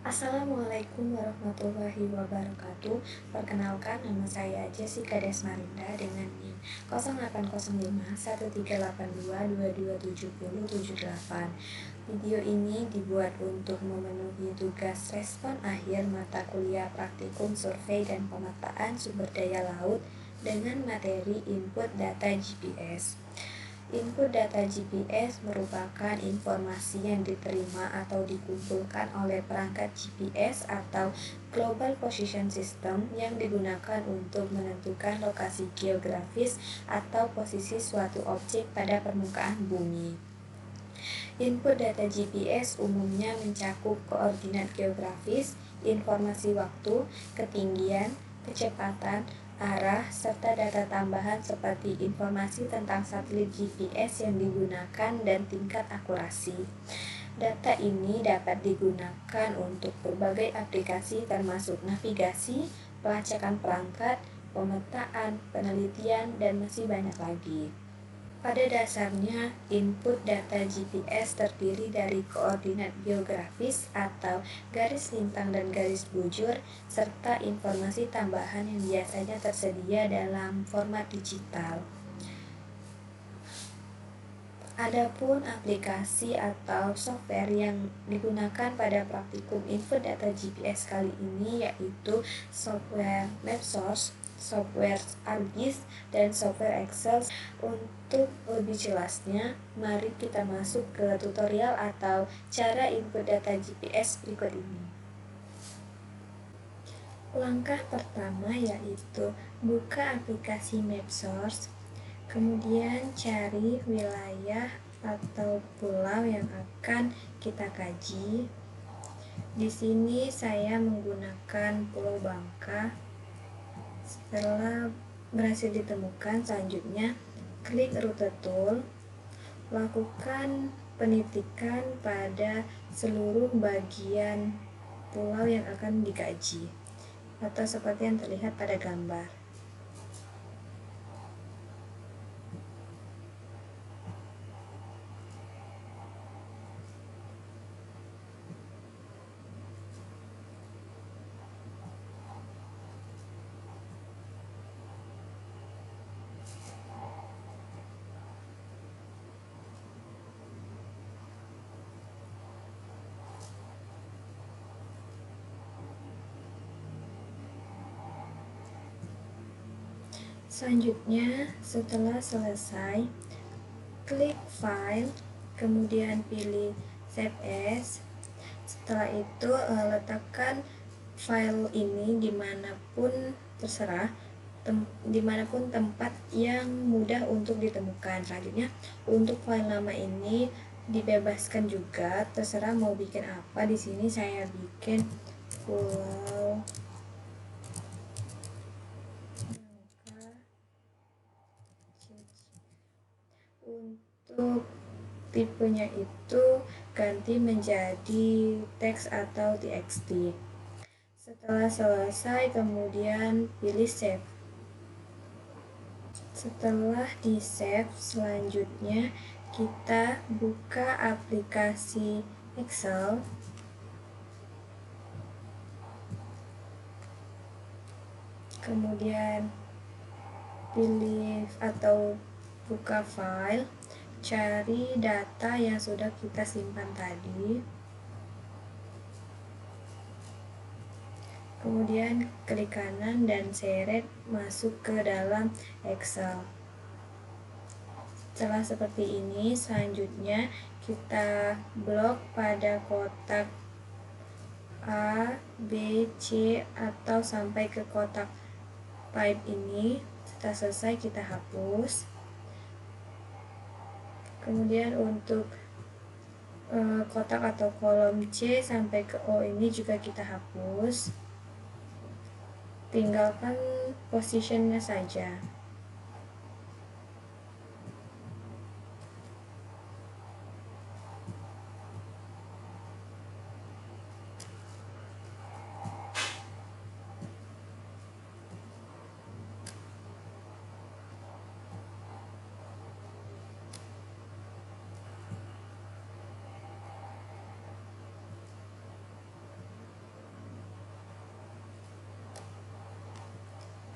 Assalamualaikum warahmatullahi wabarakatuh. Perkenalkan, nama saya Jessica Desmarinda dengan NIM 08051382227078. Video ini dibuat untuk memenuhi tugas respon akhir mata kuliah praktikum survei dan pemetaan sumber daya laut dengan materi input data GPS. Input data GPS merupakan informasi yang diterima atau dikumpulkan oleh perangkat GPS atau Global Position System yang digunakan untuk menentukan lokasi geografis atau posisi suatu objek pada permukaan bumi. Input data GPS umumnya mencakup koordinat geografis, informasi waktu, ketinggian, kecepatan, arah, serta data tambahan seperti informasi tentang satelit GPS yang digunakan dan tingkat akurasi. Data ini dapat digunakan untuk berbagai aplikasi termasuk navigasi, pelacakan perangkat, pemetaan, penelitian, dan masih banyak lagi. Pada dasarnya, input data GPS terdiri dari koordinat geografis atau garis lintang dan garis bujur, serta informasi tambahan yang biasanya tersedia dalam format digital. Adapun aplikasi atau software yang digunakan pada praktikum input data GPS kali ini yaitu software MapSource, software ArcGIS, dan software Excel. Untuk lebih jelasnya, mari kita masuk ke tutorial atau cara input data GPS berikut ini. Langkah pertama yaitu buka aplikasi MapSource. Kemudian cari wilayah atau pulau yang akan kita kaji. Di sini saya menggunakan Pulau Bangka. Setelah berhasil ditemukan, selanjutnya klik rute tool. Lakukan penitikan pada seluruh bagian pulau yang akan dikaji, atau seperti yang terlihat pada gambar. Selanjutnya, setelah selesai, klik File, kemudian pilih Save As. Setelah itu, letakkan file ini dimanapun terserah, dimanapun tempat yang mudah untuk ditemukan. Selanjutnya, untuk file nama ini dibebaskan juga, terserah mau bikin apa. Di sini saya bikin Pulau Untuk tipenya itu ganti menjadi teks atau txt. Setelah selesai, kemudian pilih save. Setelah di save, selanjutnya kita buka aplikasi Excel. Kemudian pilih atau buka file, cari data yang sudah kita simpan tadi. Kemudian klik kanan dan seret masuk ke dalam Excel. Setelah seperti ini, selanjutnya kita blok pada kotak A, B, C, atau sampai ke kotak pipe ini. Setelah selesai kita hapus. Kemudian untuk kotak atau kolom C sampai ke O ini juga kita hapus. Tinggalkan positionnya saja.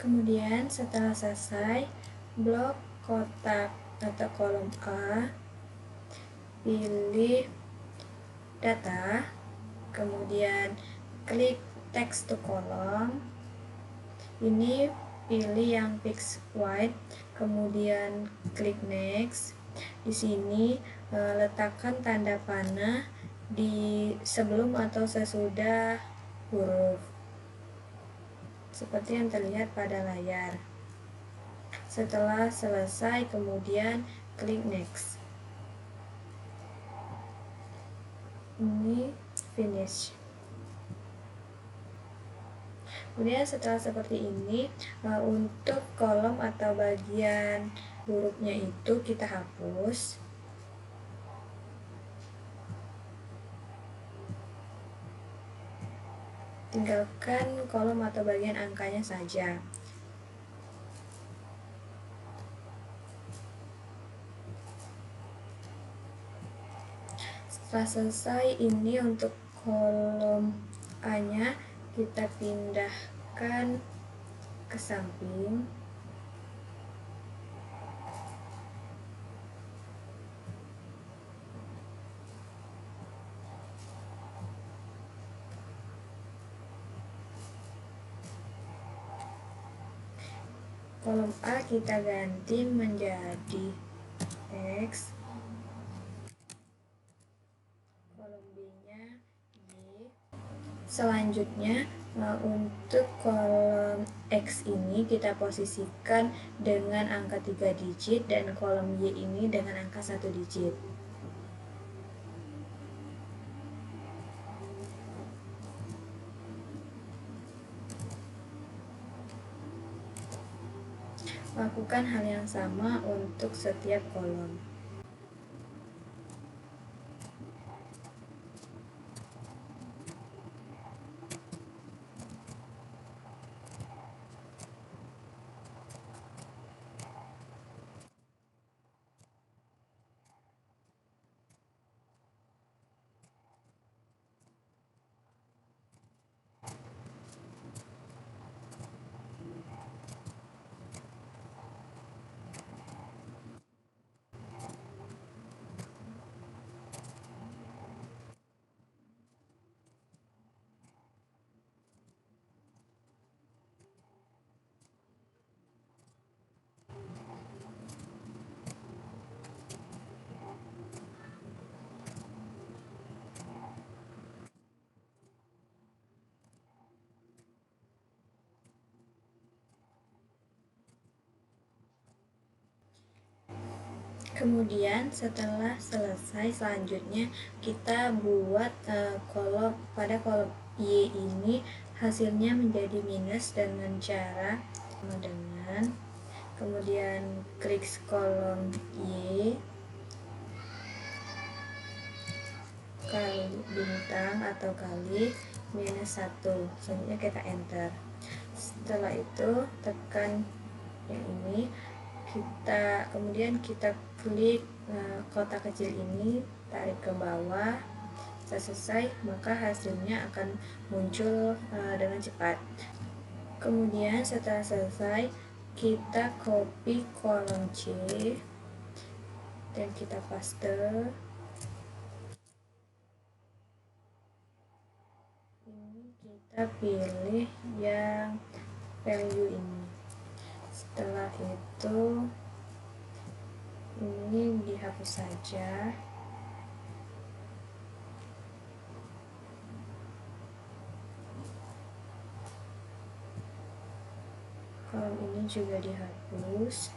Kemudian setelah selesai, blok kotak atau kolom A, pilih data, kemudian klik text to column. Ini pilih yang fixed white, kemudian klik next. Di sini letakkan tanda panah di sebelum atau sesudah huruf, seperti yang terlihat pada layar. Setelah selesai, kemudian klik next. Ini finish. Kemudian setelah seperti ini, untuk kolom atau bagian hurufnya itu kita hapus. Tinggalkan kolom atau bagian angkanya saja. Setelah selesai, ini untuk kolom A-nya kita pindahkan ke samping. Kolom A kita ganti menjadi X. Kolom B-nya Y. Selanjutnya, untuk kolom X ini kita posisikan dengan angka 3 digit dan kolom Y ini dengan angka 1 digit. Lakukan hal yang sama untuk setiap kolom. Kemudian setelah selesai, selanjutnya kita buat kolom pada kolom Y ini hasilnya menjadi minus dengan cara dengan kemudian klik kolom Y kali bintang atau kali minus 1, selanjutnya kita enter. Setelah itu tekan yang ini, kemudian kita klik kotak kecil ini, tarik ke bawah. Setelah selesai, maka hasilnya akan muncul dengan cepat. Kemudian setelah selesai, kita copy kolom C dan kita paste. Ini kita pilih yang value ini. Setelah itu ini dihapus saja. Kolom ini juga dihapus.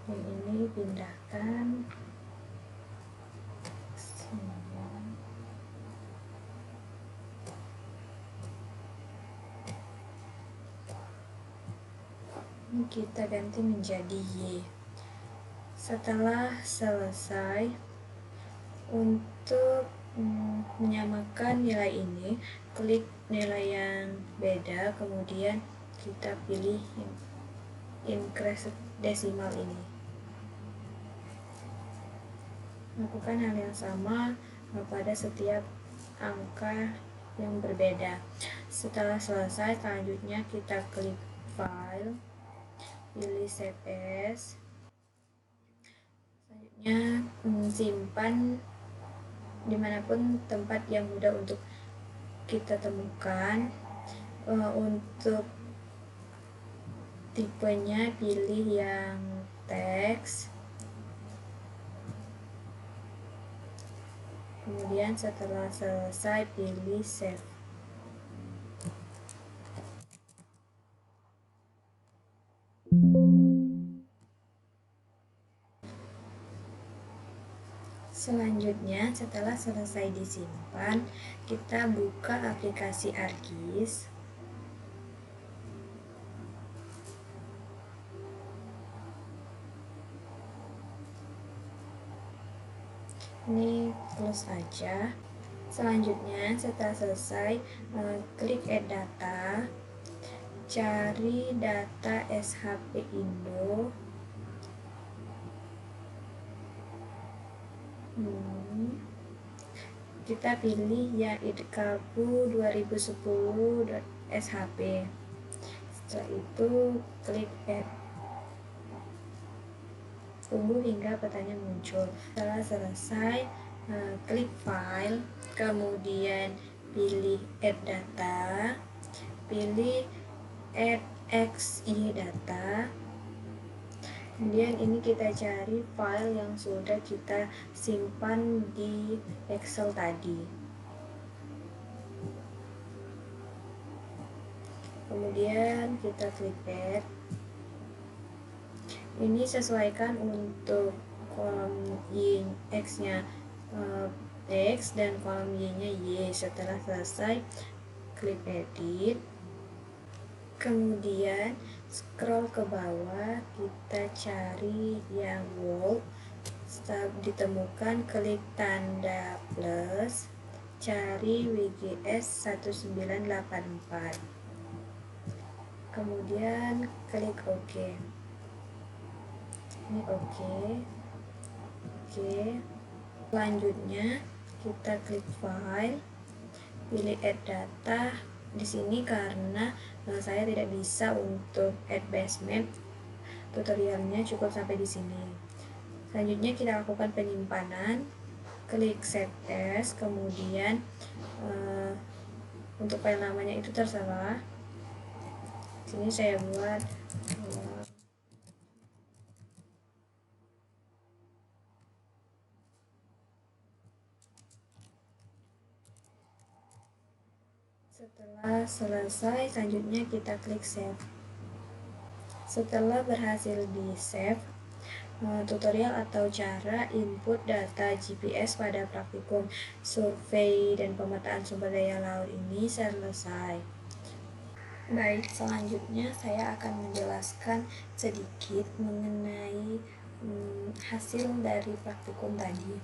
Yang ini pindahkan sini. Ini kita ganti menjadi Y. Setelah selesai, untuk menyamakan nilai ini, klik nilai yang beda, kemudian kita pilih yang increase desimal ini. Lakukan hal yang sama pada setiap angka yang berbeda. Setelah selesai, selanjutnya kita klik file, pilih save as. Selanjutnya simpan dimanapun tempat yang mudah untuk kita temukan. Untuk tipenya pilih yang teks. Kemudian setelah selesai pilih save. Selanjutnya, setelah selesai disimpan, kita buka aplikasi ArcGIS. Ini close aja. Selanjutnya, setelah selesai, klik add data, cari data SHP Indo. Kita pilih yang idkabu 2010 .shp. Setelah itu klik add. Tunggu hingga petanya muncul. Setelah selesai, klik file, kemudian pilih add data, pilih add xy data. Kemudian ini kita cari file yang sudah kita simpan di Excel tadi. Kemudian kita klik add. Ini sesuaikan untuk kolom X-nya X dan kolom Y-nya Y. Setelah selesai, klik edit. Kemudian scroll ke bawah, kita cari yang world. Setelah ditemukan, klik tanda plus, cari WGS 1984. Kemudian klik OK. Ini OK. Selanjutnya kita klik file, pilih add data. Di sini karena saya tidak bisa untuk add base map, tutorialnya cukup sampai di sini. Selanjutnya kita lakukan penyimpanan, klik save as, kemudian untuk file namanya itu terserah. Sini saya buat Setelah selesai, selanjutnya kita klik save. Setelah berhasil di save, tutorial atau cara input data GPS pada praktikum survei dan pemetaan sumber daya laut ini selesai. Baik, selanjutnya saya akan menjelaskan sedikit mengenai hasil dari praktikum tadi.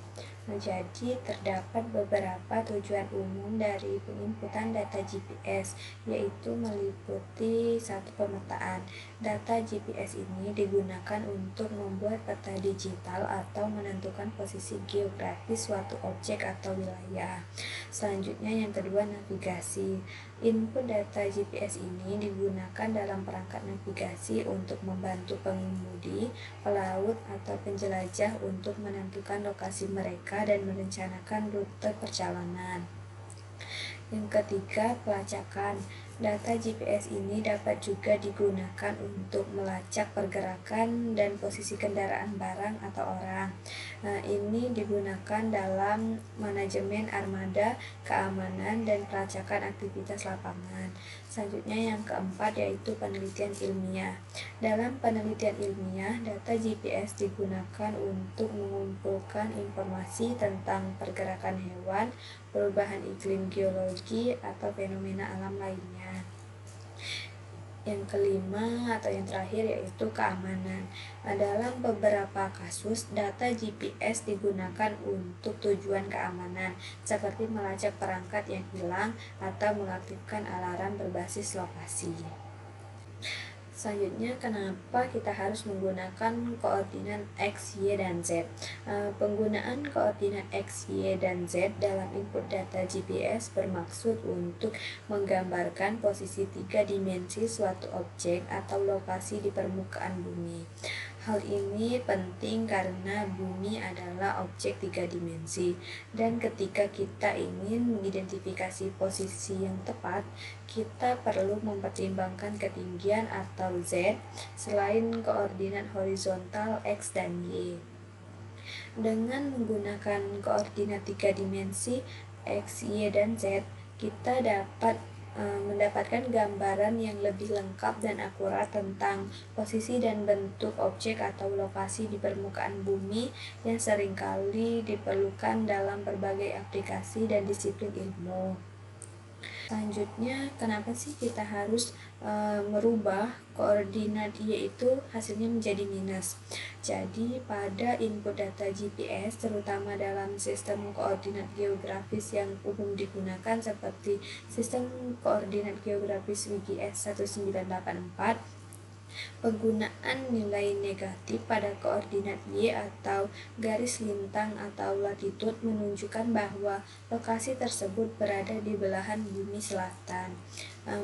Jadi terdapat beberapa tujuan umum dari penginputan data GPS, yaitu meliputi satu pemetaan. Data GPS ini digunakan untuk membuat peta digital atau menentukan posisi geografis suatu objek atau wilayah. Selanjutnya yang kedua, navigasi. Input data GPS ini digunakan dalam perangkat navigasi untuk membantu pengemudi, pelaut, atau penjelajah untuk menentukan lokasi mereka dan merencanakan rute perjalanan. Yang ketiga, pelacakan. Data GPS ini dapat juga digunakan untuk melacak pergerakan dan posisi kendaraan barang atau orang. Ini digunakan dalam manajemen armada, keamanan, dan pelacakan aktivitas lapangan. Selanjutnya yang keempat yaitu penelitian ilmiah. Dalam penelitian ilmiah, data GPS digunakan untuk mengumpulkan informasi tentang pergerakan hewan, perubahan iklim geologi, atau fenomena alam lainnya. Yang kelima atau yang terakhir yaitu keamanan. Dalam beberapa kasus, data GPS digunakan untuk tujuan keamanan, seperti melacak perangkat yang hilang atau mengaktifkan alarm berbasis lokasi. Selanjutnya, kenapa kita harus menggunakan koordinat X, Y, dan Z? Penggunaan koordinat X, Y, dan Z dalam input data GPS bermaksud untuk menggambarkan posisi 3 dimensi suatu objek atau lokasi di permukaan bumi. Hal ini penting karena bumi adalah objek 3 dimensi, dan ketika kita ingin mengidentifikasi posisi yang tepat, kita perlu mempertimbangkan ketinggian atau Z selain koordinat horizontal X dan Y. Dengan menggunakan koordinat 3 dimensi X, Y, dan Z, kita dapat mendapatkan gambaran yang lebih lengkap dan akurat tentang posisi dan bentuk objek atau lokasi di permukaan bumi yang seringkali diperlukan dalam berbagai aplikasi dan disiplin ilmu. Selanjutnya, kenapa sih kita harus merubah koordinat yaitu hasilnya menjadi minus? Jadi, pada input data GPS, terutama dalam sistem koordinat geografis yang umum digunakan seperti sistem koordinat geografis WGS 1984, penggunaan nilai negatif pada koordinat Y atau garis lintang atau latitude menunjukkan bahwa lokasi tersebut berada di belahan bumi selatan.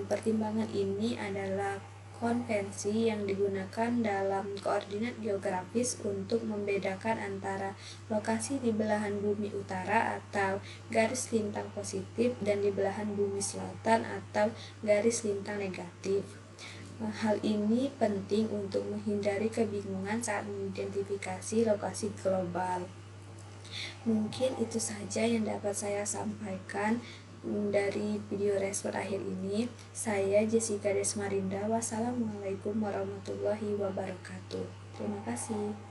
Pertimbangan ini adalah konvensi yang digunakan dalam koordinat geografis untuk membedakan antara lokasi di belahan bumi utara atau garis lintang positif dan di belahan bumi selatan atau garis lintang negatif. Hal ini penting untuk menghindari kebingungan saat mengidentifikasi lokasi global. Mungkin itu saja yang dapat saya sampaikan dari video respon akhir ini. Saya Jessica Desmarinda. Wassalamualaikum warahmatullahi wabarakatuh. Terima kasih.